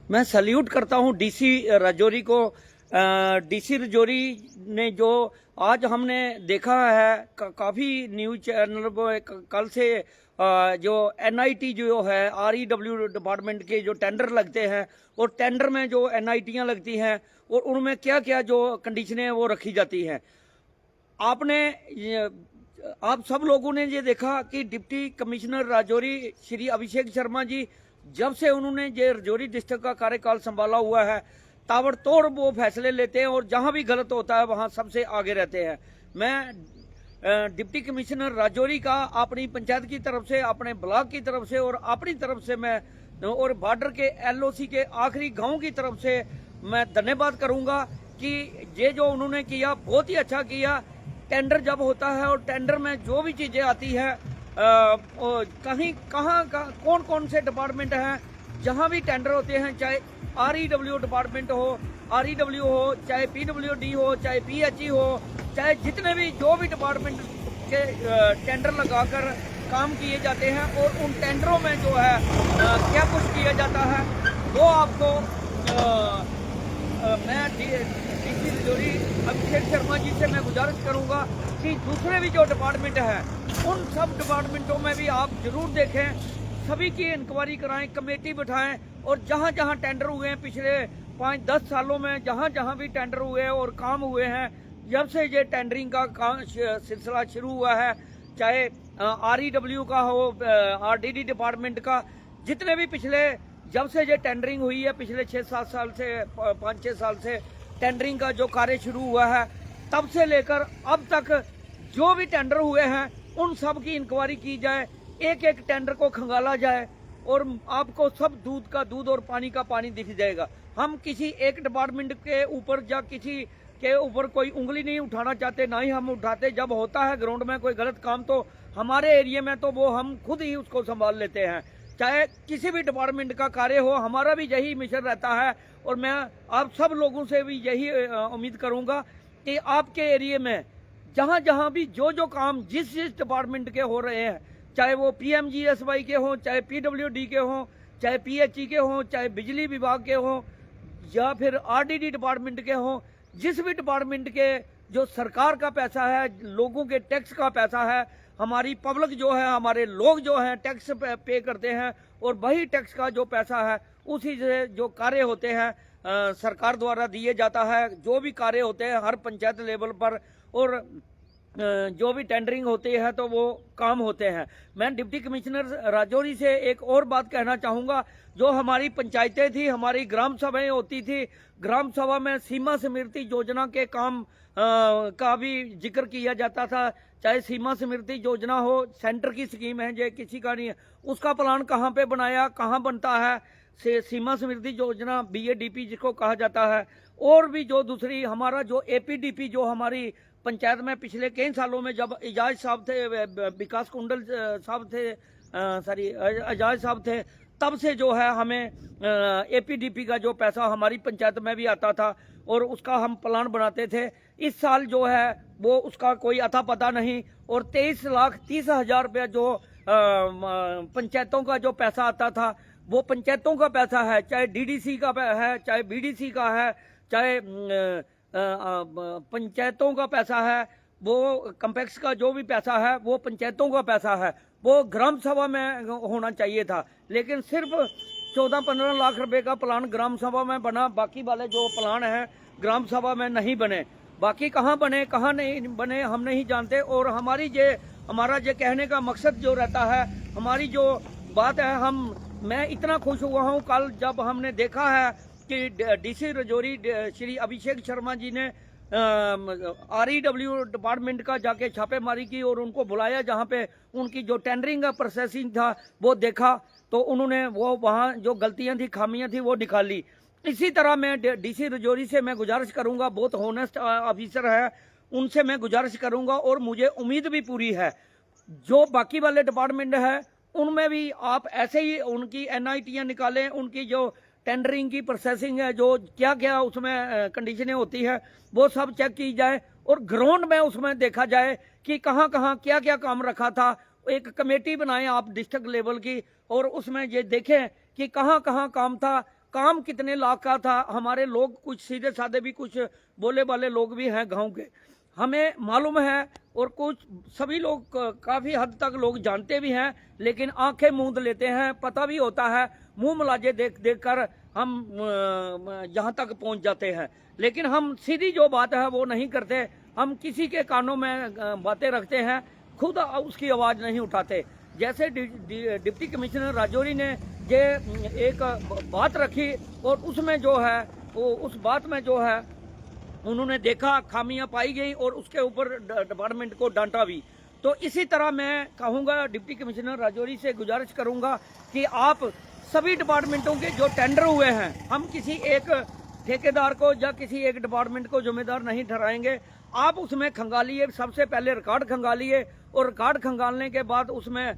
मैं सल्यूट करता हूं डीसी राजौरी को। डीसी राजौरी ने जो आज हमने देखा है काफ़ी न्यूज चैनल पर कल से जो एनआईटी जो है आरईडब्ल्यू डिपार्टमेंट के जो टेंडर लगते हैं और टेंडर में जो एनआईटियां लगती हैं और उनमें क्या क्या जो कंडीशनें हैं वो रखी जाती हैं। आप सब लोगों ने ये देखा कि डिप्टी कमिश्नर राजौरी श्री अभिषेक शर्मा जी जब से उन्होंने ये राजौरी डिस्ट्रिक्ट का कार्यकाल संभाला हुआ है ताबड़तोड़ वो फैसले लेते हैं और जहां भी गलत होता है वहां सबसे आगे रहते हैं। मैं डिप्टी कमिश्नर राजौरी का अपनी पंचायत की तरफ से, अपने ब्लॉक की तरफ से और अपनी तरफ से मैं और बॉर्डर के एलओसी के आखिरी गांव की तरफ से मैं धन्यवाद करूंगा कि ये जो उन्होंने किया बहुत ही अच्छा किया। टेंडर जब होता है और टेंडर में जो भी चीजें आती है कहीं कहाँ कौन कौन से डिपार्टमेंट हैं जहां भी टेंडर होते हैं, चाहे आरईडब्ल्यू डिपार्टमेंट हो, आरईडब्ल्यू हो, चाहे पीडब्ल्यूडी हो, चाहे पीएचई हो, चाहे जितने भी जो भी डिपार्टमेंट के टेंडर लगाकर काम किए जाते हैं और उन टेंडरों में जो है क्या कुछ किया जाता है वो आपको मैं डीसी राजौरी अभिषेक शर्मा जी से मैं गुजारिश करूंगा कि दूसरे भी जो डिपार्टमेंट है उन सब डिपार्टमेंटों में भी आप जरूर देखें, सभी की इंक्वायरी कराएं, कमेटी बिठाएं और जहां जहां टेंडर हुए हैं पिछले 5-10 सालों में जहां जहां भी टेंडर हुए हैं और काम हुए हैं, जब से ये टेंडरिंग का काम सिलसिला शुरू हुआ है, चाहे आरईडब्ल्यू का हो, आरडीडी डिपार्टमेंट का, जितने भी पिछले जब से ये टेंडरिंग हुई है पिछले 6-7 साल से 5-6 साल से टेंडरिंग का जो कार्य शुरू हुआ है तब से लेकर अब तक जो भी टेंडर हुए हैं उन सब की इंक्वायरी की जाए, एक एक टेंडर को खंगाला जाए और आपको सब दूध का दूध और पानी का पानी दिख जाएगा। हम किसी एक डिपार्टमेंट के ऊपर या किसी के ऊपर कोई उंगली नहीं उठाना चाहते, ना ही हम उठाते। जब होता है ग्राउंड में कोई गलत काम तो हमारे एरिया में तो वो हम खुद ही उसको संभाल लेते हैं, चाहे किसी भी डिपार्टमेंट का कार्य हो। हमारा भी यही मिशन रहता है और मैं आप सब लोगों से भी यही उम्मीद करूंगा कि आपके एरिया में जहां जहां भी जो जो काम जिस जिस डिपार्टमेंट के हो रहे हैं, चाहे वो पीएमजीएसवाई के हों, चाहे पीडब्ल्यूडी के हों, चाहे पीएचई के हों, चाहे बिजली विभाग के हों या फिर आरडीडी डिपार्टमेंट के हों, जिस भी डिपार्टमेंट के जो सरकार का पैसा है, लोगों के टैक्स का पैसा है, हमारी पब्लिक जो है, हमारे लोग जो हैं टैक्स पे करते हैं और वही टैक्स का जो पैसा है उसी से जो कार्य होते हैं सरकार द्वारा दिए जाता है। जो भी कार्य होते हैं हर पंचायत लेवल पर और जो भी टेंडरिंग होती है तो वो काम होते हैं। मैं डिप्टी कमिश्नर राजौरी से एक और बात कहना चाहूँगा, जो हमारी पंचायतें थी, हमारी ग्राम सभाएं होती थी, ग्राम सभा में सीमा स्मृति योजना के काम का भी जिक्र किया जाता था। चाहे सीमा स्मृति योजना हो, सेंटर की स्कीम है, जो किसी का नहीं है, उसका प्लान कहाँ पे बनाया, कहाँ बनता है, सीमा स्मृति योजना बीएडीपी जिसको कहा जाता है। और भी जो दूसरी हमारा जो एपीडीपी जो हमारी पंचायत में पिछले कई सालों में जब एजाज साहब थे, विकास कुंडल साहब थे, एजाज साहब थे, तब से जो है हमें एपीडीपी का जो पैसा हमारी पंचायत में भी आता था और उसका हम प्लान बनाते थे। इस साल जो है वो उसका कोई अता पता नहीं और 23,30,000 रुपया जो पंचायतों का जो पैसा आता था वो पंचायतों का पैसा है, चाहे डीडीसी का है, चाहे बीडीसी का है, चाहे पंचायतों का पैसा है, वो कम्पेक्स का जो भी पैसा है वो पंचायतों का पैसा है, वो ग्राम सभा में होना चाहिए था। लेकिन सिर्फ 14-15 लाख रुपए का प्लान ग्राम सभा में बना, बाकी वाले जो प्लान है ग्राम सभा में नहीं बने। बाकी कहाँ बने कहाँ नहीं बने हम नहीं जानते। और हमारा ये कहने का मकसद जो रहता है, हमारी जो बात है, मैं इतना खुश हुआ हूँ कल जब हमने देखा है कि डीसी राजौरी श्री अभिषेक शर्मा जी ने आरईडब्ल्यू डिपार्टमेंट का जाके छापेमारी की और उनको बुलाया, जहाँ पे उनकी जो टेंडरिंग का प्रोसेसिंग था वो देखा तो उन्होंने वो वहाँ जो गलतियाँ थी, खामियाँ थी वो निकाली। इसी तरह मैं डीसी राजौरी से मैं गुजारिश करूँगा, बहुत होनेस्ट ऑफिसर है, उनसे मैं गुजारिश करूँगा और मुझे उम्मीद भी पूरी है जो बाकी वाले डिपार्टमेंट है उनमें भी आप ऐसे ही उनकी एनआईटियाँ निकालें, उनकी जो टेंडरिंग की प्रोसेसिंग है, जो क्या क्या उसमें कंडीशनें होती है वो सब चेक की जाए और ग्राउंड में उसमें देखा जाए कि कहाँ कहाँ क्या क्या काम रखा था। एक कमेटी बनाएं आप डिस्ट्रिक्ट लेवल की और उसमें ये देखें कि कहाँ कहाँ काम था, काम कितने लाख का था। हमारे लोग कुछ सीधे साधे भी, कुछ बोले वाले लोग भी हैं गांव के, हमें मालूम है, और कुछ सभी लोग काफ़ी हद तक लोग जानते भी हैं, लेकिन आंखें मूंद लेते हैं। पता भी होता है, मुंह मलाजे देख देख कर हम जहां तक पहुंच जाते हैं, लेकिन हम सीधी जो बात है वो नहीं करते। हम किसी के कानों में बातें रखते हैं, खुद उसकी आवाज़ नहीं उठाते। जैसे डिप्टी कमिश्नर राजौरी ने ये एक बात रखी, और उसमें जो है वो, उस बात में जो है उन्होंने देखा खामियां पाई गई, और उसके ऊपर डिपार्टमेंट को डांटा भी। तो इसी तरह मैं कहूँगा, डिप्टी कमिश्नर राजौरी से गुजारिश करूँगा कि आप सभी डिपार्टमेंटों के जो टेंडर हुए हैं, हम किसी एक ठेकेदार को या किसी एक डिपार्टमेंट को जिम्मेदार नहीं ठहराएंगे। आप उसमें खंगालिए, सबसे पहले रिकॉर्ड खंगालिए, और रिकॉर्ड खंगालने के बाद उसमें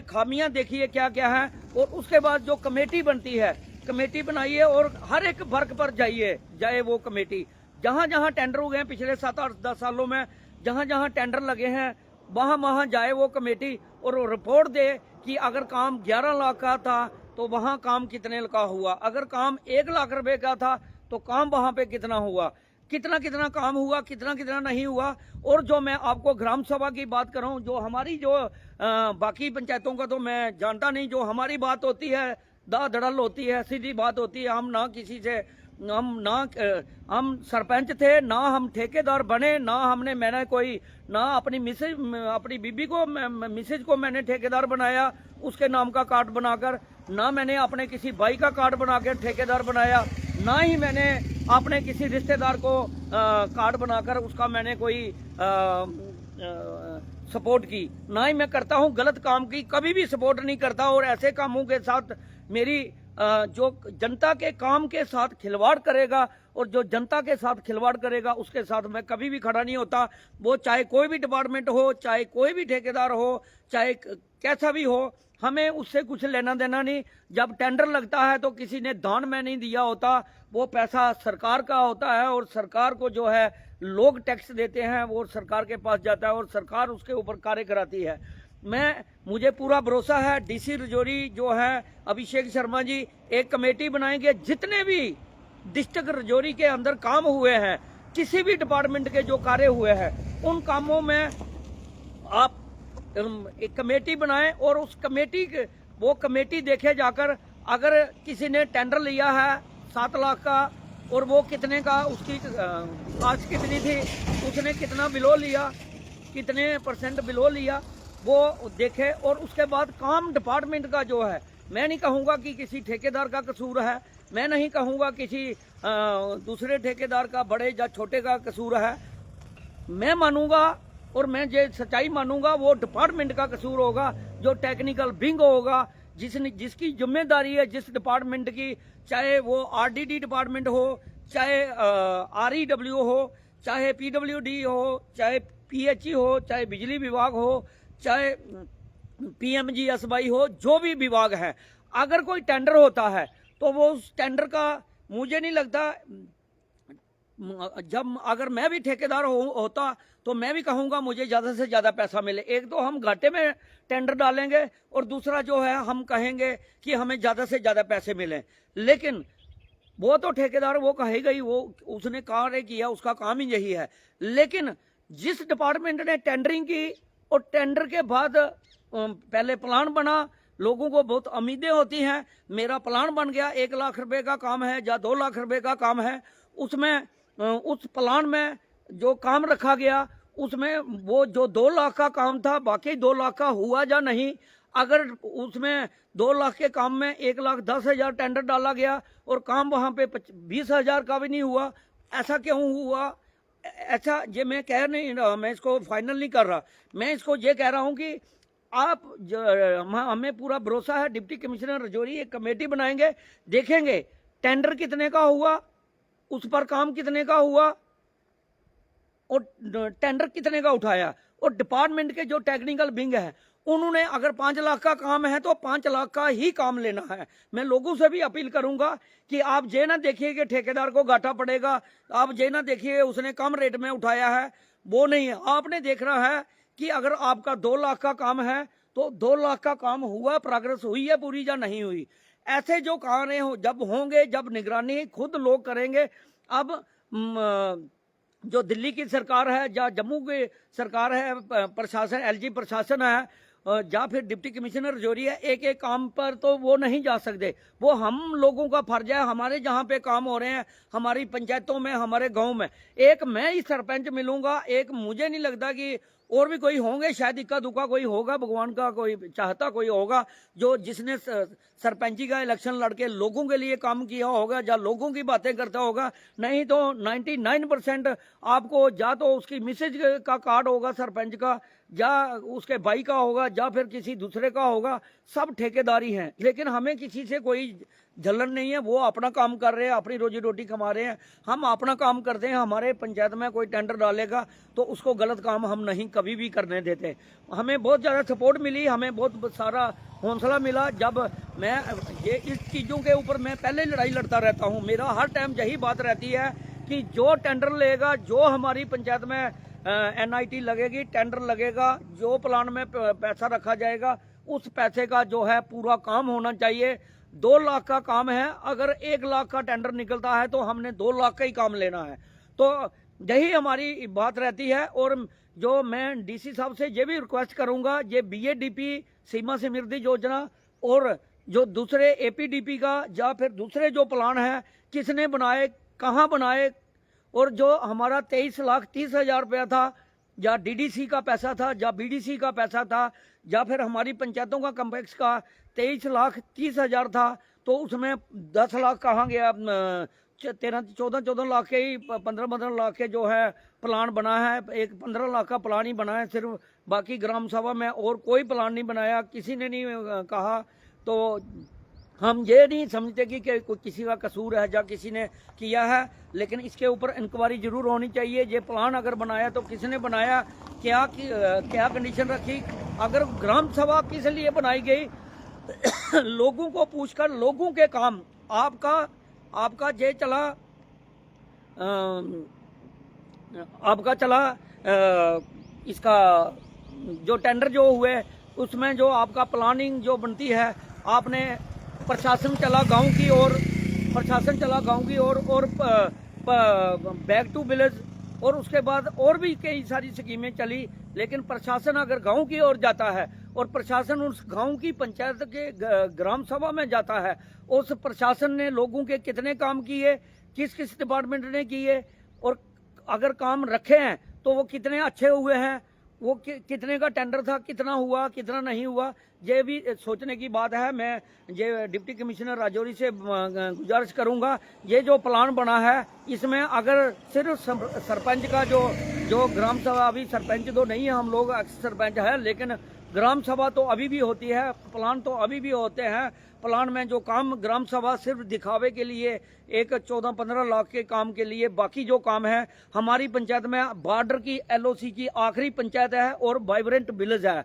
खामियां देखिए क्या क्या है, और उसके बाद जो कमेटी बनती है, कमेटी बनाइए, और हर एक वर्ग पर जाए वो कमेटी। जहां जहां टेंडर हुए हैं पिछले 7-8-10 सालों में, जहां जहां टेंडर लगे हैं, वहां जाए वो कमेटी, और वो रिपोर्ट दे कि अगर काम 11 लाख का था तो वहां काम कितने का हुआ, अगर काम 1 लाख रुपए का था तो काम वहां पे कितना हुआ, कितना कितना काम हुआ, कितना कितना नहीं हुआ। और जो मैं आपको ग्राम सभा की बात करूं, जो हमारी जो बाकी पंचायतों का तो मैं जानता नहीं, जो हमारी बात होती है दा धड़ल होती है, सीधी बात होती है। हम ना किसी से, हम सरपंच थे ना, हम ठेकेदार बने ना, मैंने कोई ना अपनी बीबी को, मिसेज को मैंने ठेकेदार बनाया उसके नाम का कार्ड बनाकर, ना मैंने अपने किसी भाई का कार्ड बनाकर ठेकेदार बनाया, ना ही मैंने अपने किसी रिश्तेदार को कार्ड बनाकर उसका मैंने कोई सपोर्ट की, ना ही मैं करता हूं गलत काम की, कभी भी सपोर्ट नहीं करता। और ऐसे कामों के साथ मेरी जो जनता के काम के साथ खिलवाड़ करेगा, और जो जनता के साथ खिलवाड़ करेगा उसके साथ मैं कभी भी खड़ा नहीं होता। वो चाहे कोई भी डिपार्टमेंट हो, चाहे कोई भी ठेकेदार हो, चाहे कैसा भी हो, हमें उससे कुछ लेना देना नहीं। जब टेंडर लगता है तो किसी ने दान में नहीं दिया होता, वो पैसा सरकार का होता है, और सरकार को जो है लोग टैक्स देते हैं, वो सरकार के पास जाता है, और सरकार उसके ऊपर कार्य कराती है। मुझे पूरा भरोसा है, डीसी राजौरी जो है अभिषेक शर्मा जी एक कमेटी बनाएंगे। जितने भी डिस्ट्रिक्ट राजौरी के अंदर काम हुए हैं, किसी भी डिपार्टमेंट के जो कार्य हुए हैं, उन कामों में आप एक कमेटी बनाएं, और उस वो कमेटी देखे जाकर, अगर किसी ने टेंडर लिया है 7 लाख का, और वो कितने का, उसकी आज कितनी थी, उसने कितना बिलो लिया, कितने परसेंट बिलो लिया, वो देखे। और उसके बाद काम डिपार्टमेंट का जो है, मैं नहीं कहूँगा कि किसी ठेकेदार का कसूर है, मैं नहीं कहूँगा किसी दूसरे ठेकेदार का, बड़े या छोटे का कसूर है। मैं मानूंगा, और मैं ये सच्चाई मानूंगा, वो डिपार्टमेंट का कसूर होगा, जो टेक्निकल विंग होगा, जिसकी जिम्मेदारी है जिस डिपार्टमेंट की, चाहे वो आरडीडी डिपार्टमेंट हो, चाहे आरईडब्ल्यू हो, चाहे पीडब्ल्यूडी हो, चाहे पीएचई हो, चाहे बिजली विभाग हो, चाहे पीएमजीएसवाई हो, जो भी विभाग है, अगर कोई टेंडर होता है तो वो उस टेंडर का, मुझे नहीं लगता, जब अगर मैं भी ठेकेदार होता तो मैं भी कहूंगा मुझे ज्यादा से ज्यादा पैसा मिले। एक तो हम घाटे में टेंडर डालेंगे, और दूसरा जो है हम कहेंगे कि हमें ज्यादा से ज्यादा पैसे मिले। लेकिन वो तो ठेकेदार वो कहेगा ही, वो उसने कार्य किया, उसका काम ही यही है। लेकिन जिस डिपार्टमेंट ने टेंडरिंग की, और टेंडर के बाद पहले प्लान बना, लोगों को बहुत उम्मीदें होती हैं, मेरा प्लान बन गया, 1 लाख रुपए का काम है या 2 लाख रुपए का काम है, उसमें उस प्लान में जो काम रखा गया, उसमें वो जो 2 लाख का काम था, बाकी 2 लाख का हुआ या नहीं। अगर उसमें 2 लाख के काम में 1,10,000 टेंडर डाला गया, और काम वहां पे 20,000 का भी नहीं हुआ, ऐसा क्यों हुआ? ऐसा ये मैं कह नहीं रहा, मैं इसको फाइनल नहीं कर रहा, मैं इसको ये कह रहा हूं कि हमें पूरा भरोसा है, डिप्टी कमिश्नर राजौरी एक कमेटी बनाएंगे, देखेंगे टेंडर कितने का हुआ, उस पर काम कितने का हुआ, और टेंडर कितने का उठाया, और डिपार्टमेंट के जो टेक्निकल विंग है, उन्होंने अगर 5 लाख का काम है तो 5 लाख का ही काम लेना है। मैं लोगों से भी अपील करूंगा कि आप ये ना देखिए कि ठेकेदार को घाटा पड़ेगा, आप ये ना देखिए उसने कम रेट में उठाया है, वो नहीं है। आपने देखना है कि अगर आपका 2 लाख का काम है तो 2 लाख का काम हुआ, प्रोग्रेस हुई है पूरी या नहीं हुई। ऐसे जो कार्य हो जब होंगे, जब निगरानी खुद लोग करेंगे। अब जो दिल्ली की सरकार है या जम्मू की सरकार है, प्रशासन एलजी प्रशासन है, या फिर डिप्टी कमिश्नर रजौरी है, एक एक काम पर तो वो नहीं जा सकते। वो हम लोगों का फर्ज है, हमारे जहाँ पे काम हो रहे हैं, हमारी पंचायतों में, हमारे गांव में, एक मैं ही सरपंच मिलूंगा, एक मुझे नहीं लगता कि और भी कोई होंगे, शायद इक्का दुक्का कोई होगा, भगवान का कोई चाहता कोई होगा जो जिसने सरपंची का इलेक्शन लड़के लोगों के लिए काम किया होगा या लोगों की बातें करता होगा। नहीं तो 99% आपको या तो उसकी मिसेज का कार्ड होगा सरपंच का, या उसके भाई का होगा, या फिर किसी दूसरे का होगा। सब ठेकेदारी हैं, लेकिन हमें किसी से कोई जलन नहीं है। वो अपना काम कर रहे हैं, अपनी रोजी रोटी कमा रहे हैं, हम अपना काम करते हैं। हमारे पंचायत में कोई टेंडर डालेगा तो उसको गलत काम हम नहीं कभी भी करने देते। हमें बहुत ज़्यादा सपोर्ट मिली, हमें बहुत सारा हौसला मिला। जब मैं ये इस चीज़ों के ऊपर मैं पहले लड़ाई लड़ता रहता हूँ, मेरा हर टाइम यही बात रहती है कि जो टेंडर लेगा, जो हमारी पंचायत में एनआईटी लगेगी, टेंडर लगेगा, जो प्लान में पैसा रखा जाएगा, उस पैसे का जो है पूरा काम होना चाहिए। 2 लाख का काम है, अगर 1 लाख का टेंडर निकलता है तो हमने 2 लाख का ही काम लेना है। तो यही हमारी बात रहती है। और जो मैं डीसी साहब से ये भी रिक्वेस्ट करूंगा, ये बीएडीपी सीमा समृद्धि योजना और जो दूसरे एपीडीपी का या फिर दूसरे जो प्लान है, किसने बनाए, कहाँ बनाए, और जो हमारा 23,30,000 रुपया था, या डीडीसी का पैसा था, या बीडीसी का पैसा था, या फिर हमारी पंचायतों का कम्प्लेक्स का 23,30,000 था, तो उसमें 10 लाख कहाँ गया? 14 लाख के ही 15 लाख के जो है प्लान बना है। एक 15 लाख का प्लान ही बना है सिर्फ, बाकी ग्राम सभा में और कोई प्लान नहीं बनाया, किसी ने नहीं कहा। तो हम ये नहीं समझते कि कोई किसी का कसूर है या किसी ने किया है, लेकिन इसके ऊपर इंक्वायरी जरूर होनी चाहिए। ये प्लान अगर बनाया तो किसने बनाया, क्या कंडीशन रखी, अगर ग्राम सभा किस लिए बनाई गई, लोगों को पूछकर लोगों के काम। आपका ये चला, आपका चला इसका जो टेंडर जो हुए उसमें जो आपका प्लानिंग जो बनती है, आपने प्रशासन चला गांव की ओर, प्रशासन चला गांव की ओर, और बैक टू विलेज, और उसके बाद और भी कई सारी स्कीमें चली। लेकिन प्रशासन अगर गांव की ओर जाता है और प्रशासन उस गांव की पंचायत के ग्राम सभा में जाता है, उस प्रशासन ने लोगों के कितने काम किए, किस किस डिपार्टमेंट ने किए, और अगर काम रखे हैं तो वो कितने अच्छे हुए हैं, वो कितने का टेंडर था, कितना हुआ, कितना नहीं हुआ, ये भी सोचने की बात है। मैं ये डिप्टी कमिश्नर राजौरी से गुजारिश करूंगा, ये जो प्लान बना है इसमें अगर सिर्फ सरपंच का जो ग्राम सभा, अभी सरपंच तो नहीं है, हम लोग एक्स सरपंच है, लेकिन ग्राम सभा तो अभी भी होती है, प्लान तो अभी भी होते हैं। प्लान में जो काम ग्राम सभा सिर्फ दिखावे के लिए, एक 14-15 लाख के काम के लिए, बाकी जो काम है हमारी पंचायत में बॉर्डर की एलओसी की आखिरी पंचायत है और वाइब्रेंट विलेज है,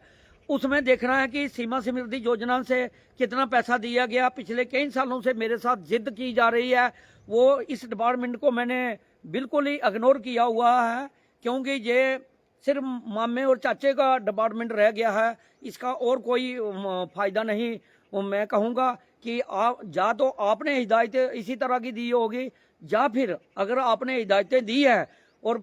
उसमें देखना है कि सीमा समृद्धि योजना से कितना पैसा दिया गया। पिछले कई सालों से मेरे साथ जिद की जा रही है, वो इस डिपार्टमेंट को मैंने बिल्कुल ही इग्नोर किया हुआ है, क्योंकि ये सिर्फ मामे और चाचे का डिपार्टमेंट रह गया है, इसका और कोई फायदा नहीं। मैं कहूँगा कि आप या तो आपने हिदायतें इसी तरह की दी होगी, या फिर अगर आपने हिदायतें दी है और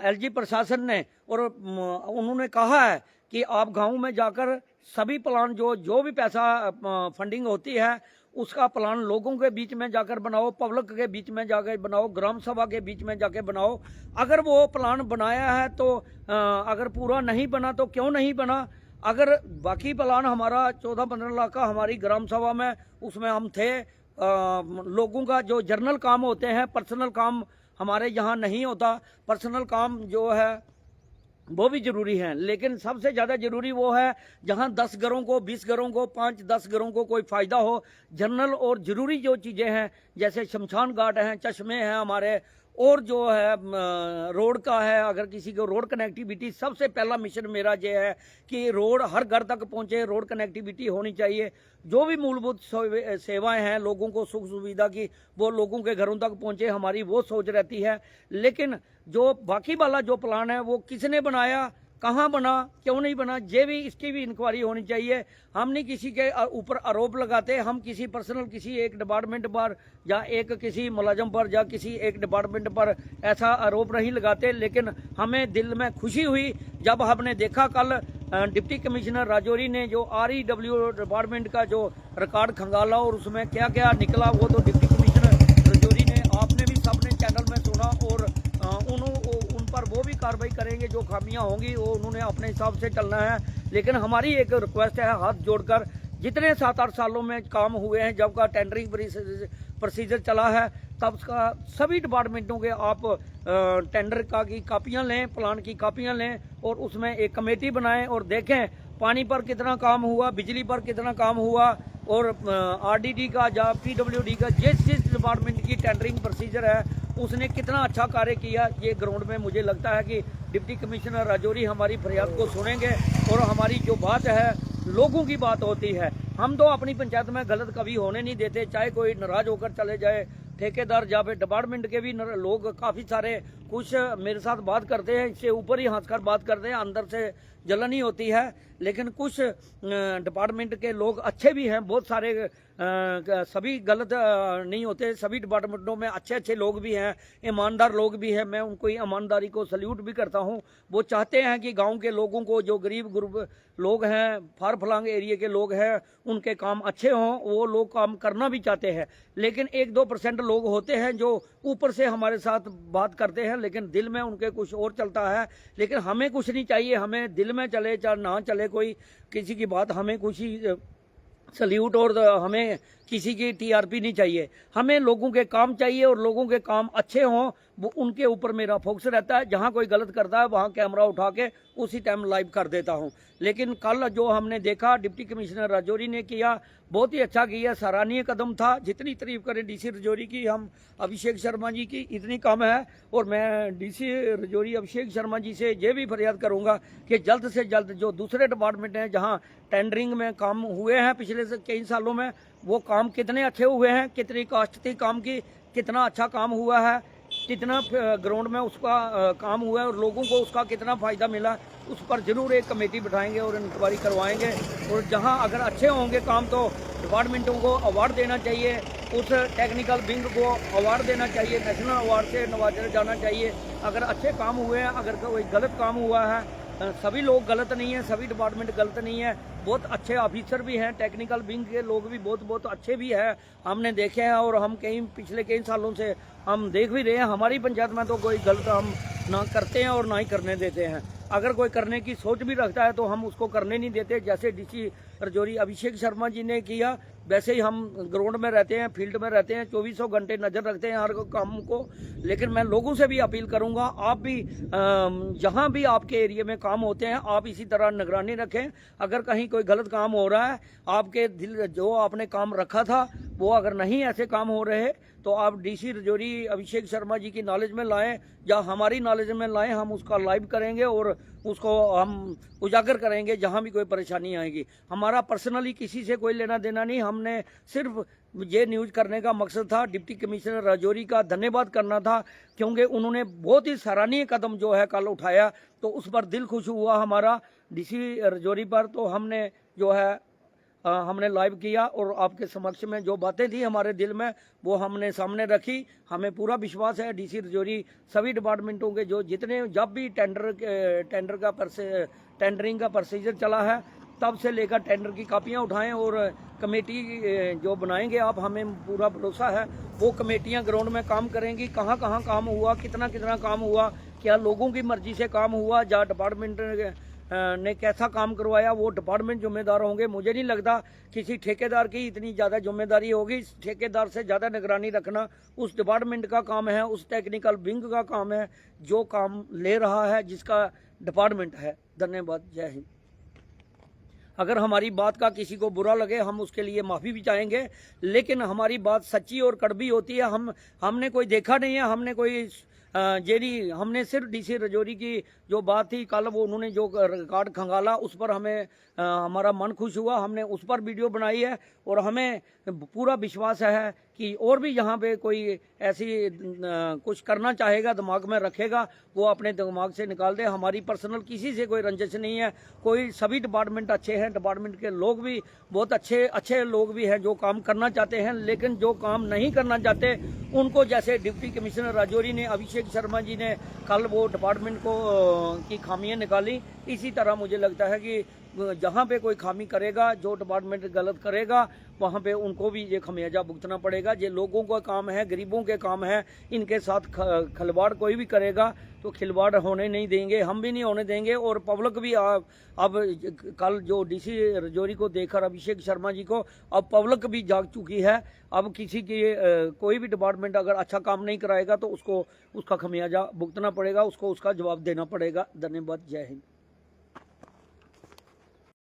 एलजी प्रशासन ने, और उन्होंने कहा है कि आप गांव में जाकर सभी प्लान जो भी पैसा फंडिंग होती है उसका प्लान लोगों के बीच में जाकर बनाओ, पब्लिक के बीच में जाकर बनाओ, ग्राम सभा के बीच में जाके बनाओ। अगर वो प्लान बनाया है तो अगर पूरा नहीं बना तो क्यों नहीं बना, अगर बाकी प्लान हमारा 14-15 लाख का हमारी ग्राम सभा में, उसमें हम थे, लोगों का जो जर्नल काम होते हैं, पर्सनल काम हमारे यहाँ नहीं होता। पर्सनल काम जो है वो भी जरूरी है, लेकिन सबसे ज़्यादा जरूरी वो है जहाँ 10 घरों को, 20 घरों को, 5-10 घरों को कोई फ़ायदा हो। जनरल और ज़रूरी जो चीज़ें हैं, जैसे शमशान घाट हैं, चश्मे हैं हमारे, और जो है रोड का है, अगर किसी को रोड कनेक्टिविटी, सबसे पहला मिशन मेरा ये है कि रोड हर घर तक पहुँचे, रोड कनेक्टिविटी होनी चाहिए। जो भी मूलभूत सेवाएं हैं लोगों को सुख सुविधा की, वो लोगों के घरों तक पहुँचे, हमारी वो सोच रहती है। लेकिन जो बाकी वाला जो प्लान है वो किसने बनाया, कहाँ बना, क्यों नहीं बना, ये भी इसकी भी इंक्वायरी होनी चाहिए। हम नहीं किसी के ऊपर आरोप लगाते, हम किसी पर्सनल किसी एक डिपार्टमेंट पर या एक किसी मुलाजम पर या किसी एक डिपार्टमेंट पर ऐसा आरोप नहीं लगाते। लेकिन हमें दिल में खुशी हुई जब हमने देखा कल डिप्टी कमिश्नर राजौरी ने जो REW डिपार्टमेंट का जो रिकॉर्ड खंगाला और उसमें क्या क्या निकला, वो तो डिप्टी कमिश्नर राजौरी ने, आपने भी सबने चैनल में सुना, और उन पर वो भी कार्रवाई करेंगे। जो खामियां होंगी वो उन्होंने अपने हिसाब से चलना है। लेकिन हमारी एक रिक्वेस्ट है हाथ जोड़कर, जितने 7-8 सालों में काम हुए हैं, जब का टेंडरिंग प्रोसीजर चला है, तब का सभी डिपार्टमेंटों के आप टेंडर का की कापियां लें, प्लान की कापियां लें और उसमें एक कमेटी बनाएं और देखें पानी पर कितना काम हुआ, बिजली पर कितना काम हुआ, और RDD का या PWD का जिस डिपार्टमेंट की टेंडरिंग प्रोसीजर है उसने कितना अच्छा कार्य किया। ये ग्राउंड में मुझे लगता है कि डिप्टी कमिश्नर राजौरी हमारी फरियाद को सुनेंगे, और हमारी जो बात है लोगों की बात होती है। हम तो अपनी पंचायत में गलत कभी होने नहीं देते, चाहे कोई नाराज होकर चले जाए, ठेकेदार या फिर डिपार्टमेंट के भी लोग काफ़ी सारे कुछ मेरे साथ बात करते हैं, इससे ऊपर ही हंसकर बात करते हैं, अंदर से जलन ही होती है। लेकिन कुछ डिपार्टमेंट के लोग अच्छे भी हैं, बहुत सारे सभी गलत नहीं होते, सभी डिपार्टमेंटों में अच्छे अच्छे लोग भी हैं, ईमानदार लोग भी हैं। मैं उनको ईमानदारी को सल्यूट भी करता हूं। वो चाहते हैं कि गांव के लोगों को, जो गरीब गुरब लोग हैं, फार फलांग एरिया के लोग हैं, उनके काम अच्छे हों, वो लोग काम करना भी चाहते हैं। लेकिन 1-2% लोग होते हैं जो ऊपर से हमारे साथ बात करते हैं, लेकिन दिल में उनके कुछ और चलता है। लेकिन हमें कुछ नहीं चाहिए, हमें दिल में चले चाहे ना चले कोई किसी की बात, हमें कुछ ही सल्यूट और हमें किसी की TRP नहीं चाहिए। हमें लोगों के काम चाहिए और लोगों के काम अच्छे हों, वो उनके ऊपर मेरा फोकस रहता है। जहां कोई गलत करता है वहां कैमरा उठा के उसी टाइम लाइव कर देता हूं। लेकिन कल जो हमने देखा डिप्टी कमिश्नर राजौरी ने किया, बहुत ही अच्छा किया, सराहनीय कदम था। जितनी तारीफ करें DC राजौरी की, हम अभिषेक शर्मा जी की इतनी कम है। और मैं DC राजौरी अभिषेक शर्मा जी से ये भी फरियाद करूंगा कि जल्द से जल्द जो दूसरे डिपार्टमेंट हैं जहां टेंडरिंग में काम हुए हैं पिछले से कई सालों में, वो काम कितने अच्छे हुए हैं, कितनी कास्ट थी काम की, कितना अच्छा काम हुआ है, कितना ग्राउंड में उसका काम हुआ है और लोगों को उसका कितना फ़ायदा मिला, उस पर जरूर एक कमेटी बिठाएंगे और इंक्वायरी करवाएंगे। और जहां अगर अच्छे होंगे काम तो डिपार्टमेंटों को अवार्ड देना चाहिए, उस टेक्निकल विंग को अवार्ड देना चाहिए, नेशनल अवार्ड से नवाजा जाना चाहिए। अगर अच्छे काम हुए हैं, अगर कोई गलत काम हुआ है, सभी लोग गलत नहीं है, सभी डिपार्टमेंट गलत नहीं है, बहुत अच्छे ऑफिसर भी हैं, टेक्निकल विंग के लोग भी बहुत अच्छे भी हैं, हमने देखे हैं। और हम पिछले कई सालों से हम देख भी रहे हैं, हमारी पंचायत में तो कोई गलत हम ना करते हैं और ना ही करने देते हैं। अगर कोई करने की सोच भी रखता है तो हम उसको करने नहीं देते। जैसे DC राजौरी अभिषेक शर्मा जी ने किया, वैसे ही हम ग्राउंड में रहते हैं, फील्ड में रहते हैं, 24 घंटे नज़र रखते हैं हर काम को। लेकिन मैं लोगों से भी अपील करूंगा, आप भी जहां भी आपके एरिया में काम होते हैं, आप इसी तरह निगरानी रखें। अगर कहीं कोई गलत काम हो रहा है, आपके दिल जो आपने काम रखा था वो अगर नहीं ऐसे काम हो रहे, तो आप DC राजौरी अभिषेक शर्मा जी की नॉलेज में लाएं या हमारी नॉलेज में लाएं। हम उसका लाइव करेंगे और उसको हम उजागर करेंगे जहां भी कोई परेशानी आएगी। हमारा पर्सनली किसी से कोई लेना देना नहीं, हमने सिर्फ ये न्यूज़ करने का मकसद था, डिप्टी कमिश्नर राजौरी का धन्यवाद करना था, क्योंकि उन्होंने बहुत ही सराहनीय कदम जो है कल उठाया, तो उस पर दिल खुश हुआ हमारा DC राजौरी पर। तो हमने जो है हमने लाइव किया और आपके समक्ष में जो बातें थी हमारे दिल में वो हमने सामने रखी। हमें पूरा विश्वास है DC राजौरी सभी डिपार्टमेंटों के जो जितने जब भी टेंडरिंग का प्रोसीजर चला है तब से लेकर टेंडर की कापियां उठाएं और कमेटी जो बनाएंगे आप, हमें पूरा भरोसा है वो कमेटियां ग्राउंड में काम करेंगी। कहां कहां काम हुआ, कितना कितना काम हुआ, क्या लोगों की मर्जी से काम हुआ या डिपार्टमेंट ने कैसा काम करवाया, वो डिपार्टमेंट जिम्मेदार होंगे। मुझे नहीं लगता किसी ठेकेदार की इतनी ज़्यादा जिम्मेदारी होगी। ठेकेदार से ज़्यादा निगरानी रखना उस डिपार्टमेंट का काम है, उस टेक्निकल विंग का काम है जो काम ले रहा है जिसका डिपार्टमेंट है। धन्यवाद, जय हिंद। अगर हमारी बात का किसी को बुरा लगे हम उसके लिए माफ़ी भी चाहेंगे, लेकिन हमारी बात सच्ची और कड़वी होती है। हमने कोई देखा नहीं है, हमने कोई हमने सिर्फ DC राजौरी की जो बात थी कल, वो उन्होंने जो रिकॉर्ड खंगाला उस पर हमें हमारा मन खुश हुआ, हमने उस पर वीडियो बनाई है और हमें पूरा विश्वास है कि और भी यहाँ पे कोई ऐसी कुछ करना चाहेगा, दिमाग में रखेगा, वो अपने दिमाग से निकाल दे। हमारी पर्सनल किसी से कोई रंजिश नहीं है, कोई सभी डिपार्टमेंट अच्छे हैं, डिपार्टमेंट के लोग भी बहुत अच्छे लोग भी हैं जो काम करना चाहते हैं, लेकिन जो काम नहीं करना चाहते उनको, जैसे डिप्टी कमिश्नर राजौरी ने, अभिषेक शर्मा जी ने कल वो डिपार्टमेंट को की खामियां निकाली, इसी तरह मुझे लगता है कि जहाँ पे कोई खामी करेगा, जो डिपार्टमेंट गलत करेगा, वहाँ पे उनको भी ये खमियाजा भुगतना पड़ेगा। ये लोगों का काम है, गरीबों के काम है, इनके साथ खिलवाड़ कोई भी करेगा तो खिलवाड़ होने नहीं देंगे, हम भी नहीं होने देंगे। और पब्लिक भी अब कल जो डीसी राजौरी को देखकर, अभिषेक शर्मा जी को, अब पब्लिक भी जाग चुकी है। अब किसी की कोई भी डिपार्टमेंट अगर अच्छा काम नहीं कराएगा तो उसको उसका खमियाजा भुगतना पड़ेगा, उसको उसका जवाब देना पड़ेगा। धन्यवाद, जय हिंद।